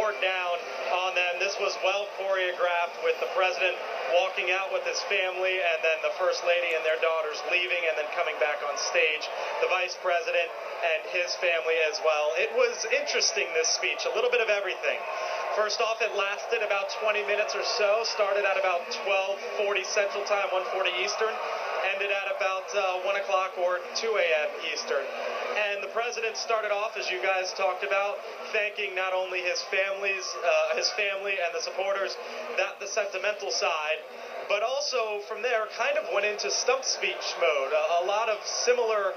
poured down on them. This was well choreographed, with the president walking out with his family, and then the First Lady and their daughters leaving and then coming back on stage. The Vice President and his family as well. It was interesting, this speech, a little bit of everything. First off, it lasted about 20 minutes or so, started at about 12:40 Central Time, 1:40 Eastern, ended at about 1 o'clock or 2 a.m. Eastern. And the president started off, as you guys talked about, thanking not only his family and the supporters, the sentimental side, but also from there kind of went into stump speech mode. A lot of similar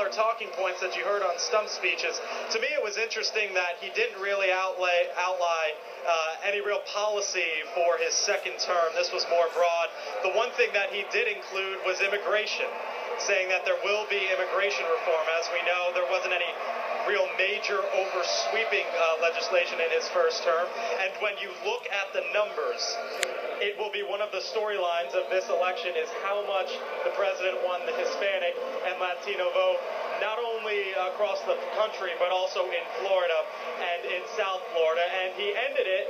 talking points that you heard on stump speeches. To me, it was interesting that he didn't really outline any real policy for his second term. This was more broad. The one thing that he did include was immigration, saying that there will be immigration reform. As we know, there wasn't any real major oversweeping legislation in his first term. And when you look at the numbers, it will be one of the storylines of this election is how much the president won the Hispanic and Latino vote, not only across the country, but also in Florida and in South Florida. And he ended it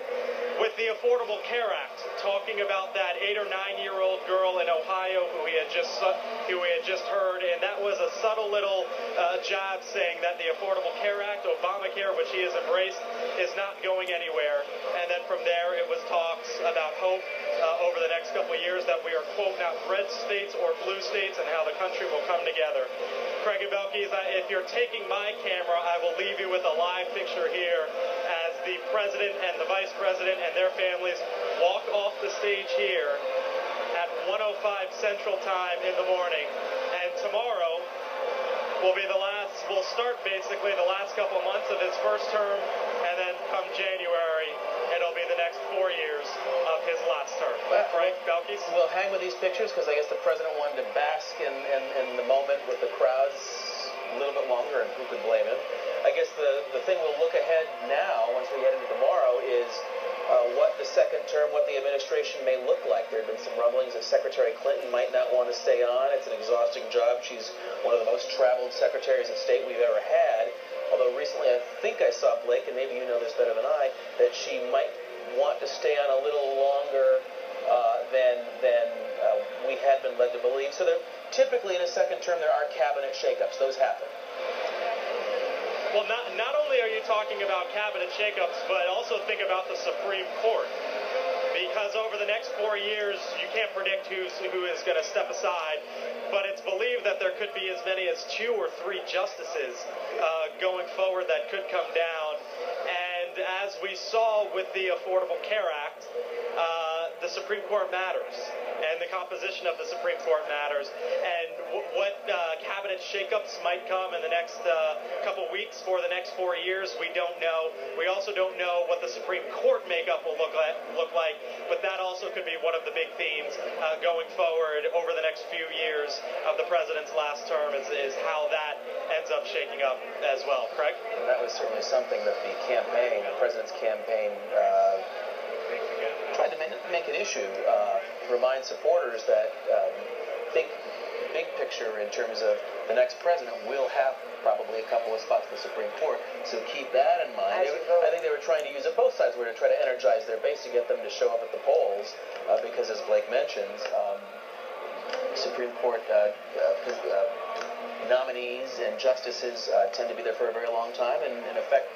with the Affordable Care Act, talking about that 8 or 9-year-old girl in Ohio who we had just heard, and that was a subtle little jab saying that the Affordable Care Act, Obamacare, which he has embraced, is not going anywhere. And then from there, it was talks about hope over the next couple of years that we are, quote, not red states or blue states, and how the country will come together. Craig and Belkis, if you're taking my camera, I will leave you with a live picture here as the president and the vice president and their families walk off the stage here at 1:05 Central Time in the morning. And tomorrow will be we'll start basically the last couple of months of his first term, and then come January, it'll be the next 4 years of his last term. Right, Belkis? We'll hang with these pictures because I guess the president wanted to bask in the moment with the crowds a little bit longer, and who could blame him? I guess the thing we'll look ahead now, once we head into tomorrow, is what the second term, what the administration may look like. There have been some rumblings that Secretary Clinton might not want to stay on. It's an exhausting job. She's one of the most traveled secretaries of state we've ever had. Although recently I think I saw, Blake, and maybe you know this better than I, that she might want to stay on a little longer than we had been led to believe. So typically in a second term there are cabinet shakeups. Those happen. Well, not only are you talking about cabinet shakeups, but also think about the Supreme Court. Because over the next 4 years, you can't predict who is going to step aside, but it's believed that there could be as many as 2 or 3 justices going forward that could come down. And as we saw with the Affordable Care Act, the Supreme Court matters, and the composition of the Supreme Court matters. And what cabinet shakeups might come in the next couple weeks for the next 4 years, we don't know. We also don't know what the Supreme Court makeup will look like, but that also could be one of the big themes going forward over the next few years of the president's last term is how that ends up shaking up as well. Craig? And that was certainly something that the president's campaign tried to make an issue, remind supporters that think big picture in terms of the next president will have probably a couple of spots in the Supreme Court, so keep that in mind. I think they were trying to use it, both sides were to try to energize their base to get them to show up at the polls, because as Blake mentions, Supreme Court nominees and justices tend to be there for a very long time and in effect